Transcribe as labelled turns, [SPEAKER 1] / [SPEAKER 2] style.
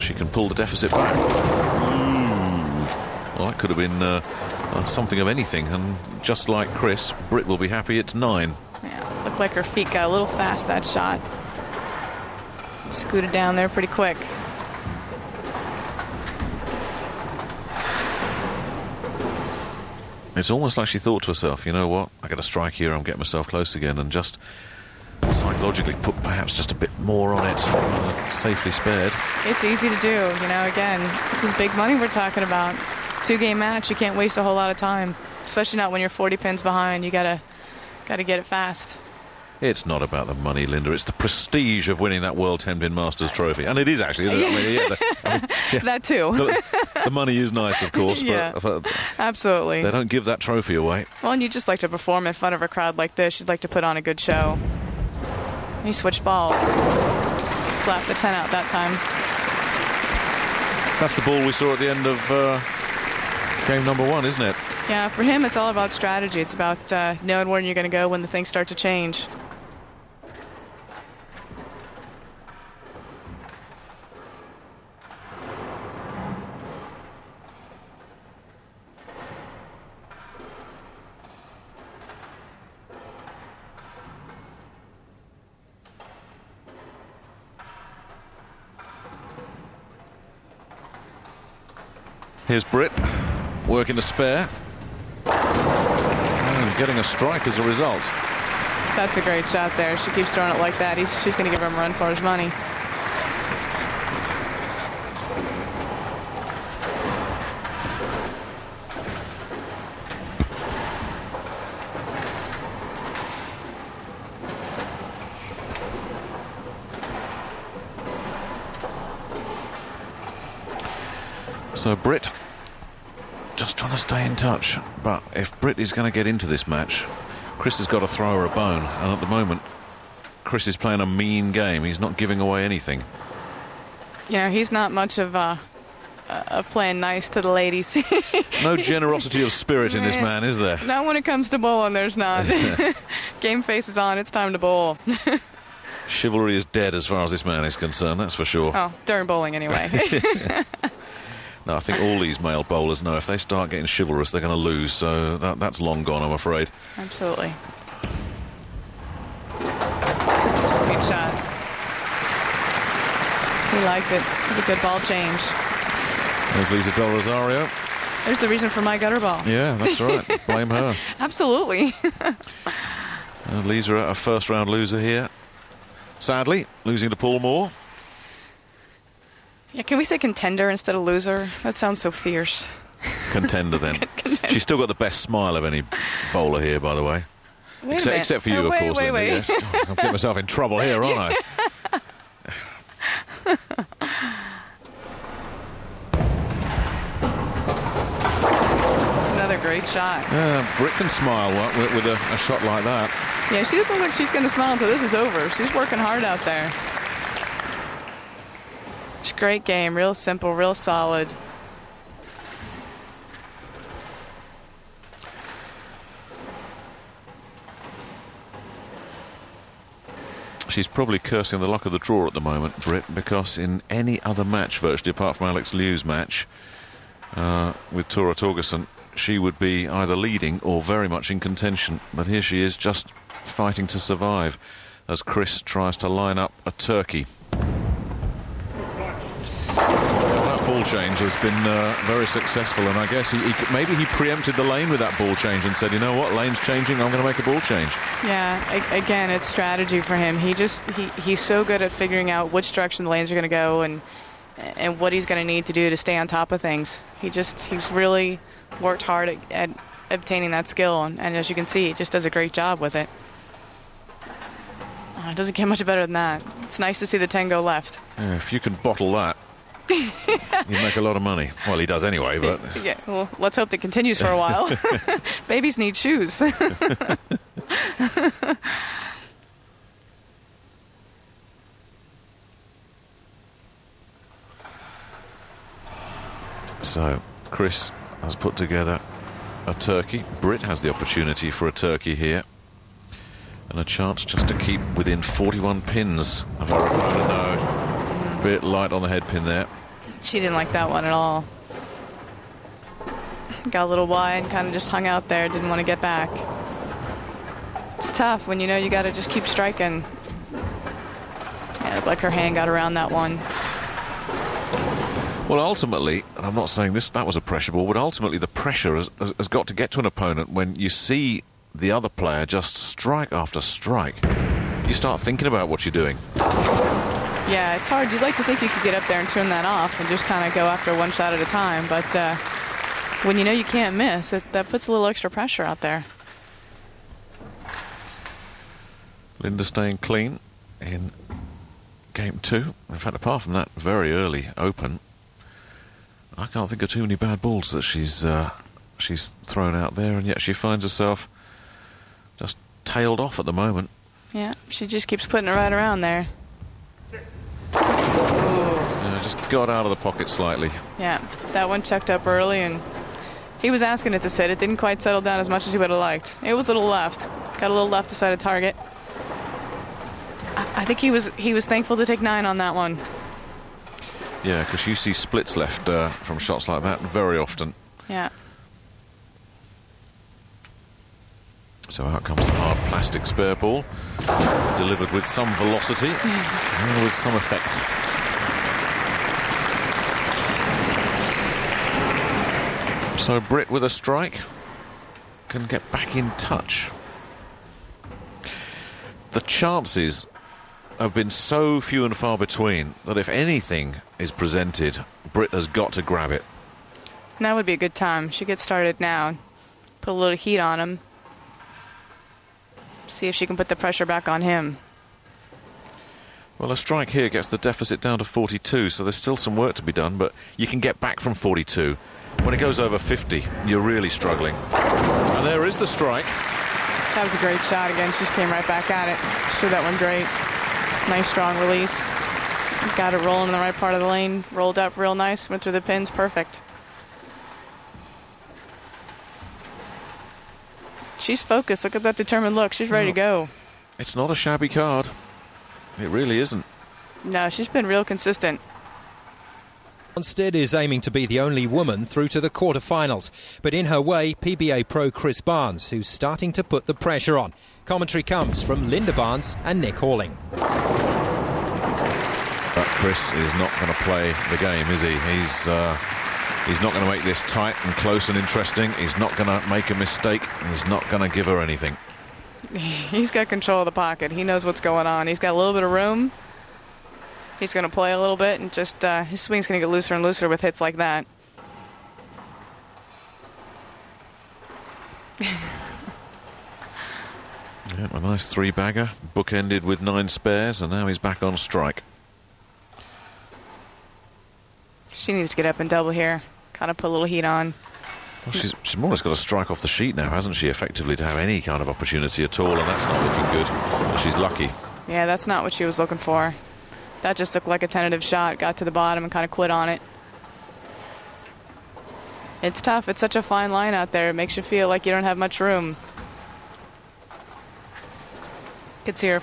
[SPEAKER 1] she can pull the deficit back. Well, that could have been something of anything, and just like Chris, Britt will be happy it's 9.
[SPEAKER 2] Yeah, looked like her feet got a little fast that shot. Scooted down there pretty quick.
[SPEAKER 1] It's almost like she thought to herself, you know what, I got a strike here, I'm getting myself close again, and just psychologically put perhaps just a bit more on it, safely spared.
[SPEAKER 2] It's easy to do, you know. Again, this is big money we're talking about. 2-game match, you can't waste a whole lot of time, especially not when you're 40 pins behind. You gotta get it fast.
[SPEAKER 1] It's not about the money, Linda. It's the prestige of winning that World 10-pin Masters trophy. And it is, actually.
[SPEAKER 2] That too.
[SPEAKER 1] The money is nice, of course,
[SPEAKER 2] yeah,
[SPEAKER 1] but
[SPEAKER 2] absolutely.
[SPEAKER 1] They don't give that trophy away.
[SPEAKER 2] Well, and you just like to perform in front of a crowd like this. You'd like to put on a good show. He switched balls. Slapped the 10 out that time.
[SPEAKER 1] That's the ball we saw at the end of game number 1, isn't it?
[SPEAKER 2] Yeah, for him, it's all about strategy. It's about knowing where you're going to go when the things start to change.
[SPEAKER 1] Here's Britt, working to spare. And getting a strike as a result.
[SPEAKER 2] That's a great shot there. She keeps throwing it like that. She's going to give him a run for his money.
[SPEAKER 1] So Britt just trying to stay in touch, but if Britt is going to get into this match, Chris has got to throw her a bone, and at the moment Chris is playing a mean game. He's not giving away anything.
[SPEAKER 2] You know, he's not much of playing nice to the ladies.
[SPEAKER 1] No generosity of spirit in this man, is there?
[SPEAKER 2] Not when it comes to bowling, there's not. Game face is on, it's time to bowl.
[SPEAKER 1] Chivalry is dead as far as this man is concerned, that's for sure.
[SPEAKER 2] Oh, during bowling anyway.
[SPEAKER 1] No, I think all these male bowlers know if they start getting chivalrous, they're going to lose. So that's long gone, I'm afraid.
[SPEAKER 2] Absolutely. That's a great shot. He liked it. It was a good ball change.
[SPEAKER 1] There's Lisa Del Rosario.
[SPEAKER 2] There's the reason for my gutter ball.
[SPEAKER 1] Yeah, that's right. Blame her.
[SPEAKER 2] Absolutely.
[SPEAKER 1] Lisa, a first-round loser here. Sadly, losing to Paul Moore.
[SPEAKER 2] Yeah, can we say contender instead of loser? That sounds so fierce.
[SPEAKER 1] Contender, then.
[SPEAKER 2] Contender.
[SPEAKER 1] She's still got the best smile of any bowler here, by the way. Except for you, of course, Linda.
[SPEAKER 2] Wait.
[SPEAKER 1] Yes. I'm getting myself in trouble here, aren't I?
[SPEAKER 2] It's another great shot.
[SPEAKER 1] Britt can smile with a shot like that.
[SPEAKER 2] Yeah, she doesn't look like she's going to smile until this is over. She's working hard out there. It's a great game, real simple, real solid.
[SPEAKER 1] She's probably cursing the luck of the draw at the moment, Britt, because in any other match, virtually apart from Alex Liu's match with Tora Torgerson, she would be either leading or very much in contention. But here she is, just fighting to survive as Chris tries to line up a turkey. That ball change has been very successful, and I guess maybe he preempted the lane with that ball change and said, you know what, lane's changing, I'm going to make a ball change.
[SPEAKER 2] Yeah, again, it's strategy for him. He's so good at figuring out which direction the lanes are going to go and what he's going to need to do to stay on top of things. He's really worked hard at obtaining that skill, and as you can see, he just does a great job with it. It doesn't get much better than that. It's nice to see the 10 go left.
[SPEAKER 1] Yeah, if you can bottle that, you make a lot of money. Well, he does anyway, but...
[SPEAKER 2] Yeah, well, let's hope that continues for a while. Babies need shoes.
[SPEAKER 1] So, Chris has put together a turkey. Britt has the opportunity for a turkey here. And a chance just to keep within 41 pins of her opponent. No, a bit light on the head pin there.
[SPEAKER 2] She didn't like that one at all. Got a little wide, kind of just hung out there, didn't want to get back. It's tough when you know you got to just keep striking. Yeah, it looked like her hand got around that one.
[SPEAKER 1] Well, ultimately, and I'm not saying that was a pressure ball, but ultimately the pressure has got to get to an opponent when you see the other player just strike after strike. You start thinking about what you're doing.
[SPEAKER 2] Yeah, it's hard. You'd like to think you could get up there and turn that off and just kind of go after one shot at a time, but when you know you can't miss, that puts a little extra pressure out there.
[SPEAKER 1] Linda staying clean in game 2. In fact, apart from that very early open, I can't think of too many bad balls that she's thrown out there, and yet she finds herself just tailed off at the moment.
[SPEAKER 2] Yeah, she just keeps putting it right around there.
[SPEAKER 1] Yeah, just got out of the pocket slightly.
[SPEAKER 2] Yeah, that one checked up early, and he was asking it to sit. It didn't quite settle down as much as he would have liked. It was a little left. Got a little left side of target. I think he was thankful to take 9 on that one.
[SPEAKER 1] Yeah, because you see splits left from shots like that very often.
[SPEAKER 2] Yeah.
[SPEAKER 1] So out comes the hard plastic spare ball, delivered with some velocity and with some effect. So Britt with a strike can get back in touch. The chances have been so few and far between that if anything is presented, Britt has got to grab it.
[SPEAKER 2] Now would be a good time. She gets started now. Put a little heat on him. See if she can put the pressure back on him.
[SPEAKER 1] Well, a strike here gets the deficit down to 42, so there's still some work to be done, but you can get back from 42. When it goes over 50, you're really struggling. And there is the strike.
[SPEAKER 2] That was a great shot again. She just came right back at it. She threw that one great. Nice strong release. Got it rolling in the right part of the lane. Rolled up real nice. Went through the pins. Perfect. She's focused. Look at that determined look. She's ready to go.
[SPEAKER 1] It's not a shabby card. It really isn't.
[SPEAKER 2] No, she's been real consistent.
[SPEAKER 3] Onsted is aiming to be the only woman through to the quarterfinals. But in her way, PBA pro Chris Barnes, who's starting to put the pressure on. Commentary comes from Linda Barnes and Nick Halling.
[SPEAKER 1] But Chris is not going to play the game, is he? He's not going to make this tight and close and interesting. He's not going to make a mistake. He's not going to give her anything.
[SPEAKER 2] He's got control of the pocket. He knows what's going on. He's got a little bit of room. He's going to play a little bit, and just his swing's going to get looser and looser with hits like that.
[SPEAKER 1] Yeah, a nice 3-bagger, bookended with 9 spares, and now he's back on strike.
[SPEAKER 2] She needs to get up and double here. Kind of put a little heat on.
[SPEAKER 1] Well, she's more or less got to strike off the sheet now, hasn't she, effectively, to have any kind of opportunity at all, and that's not looking good. But she's lucky.
[SPEAKER 2] Yeah, that's not what she was looking for. That just looked like a tentative shot. Got to the bottom and kind of quit on it. It's tough. It's such a fine line out there. It makes you feel like you don't have much room. Could see her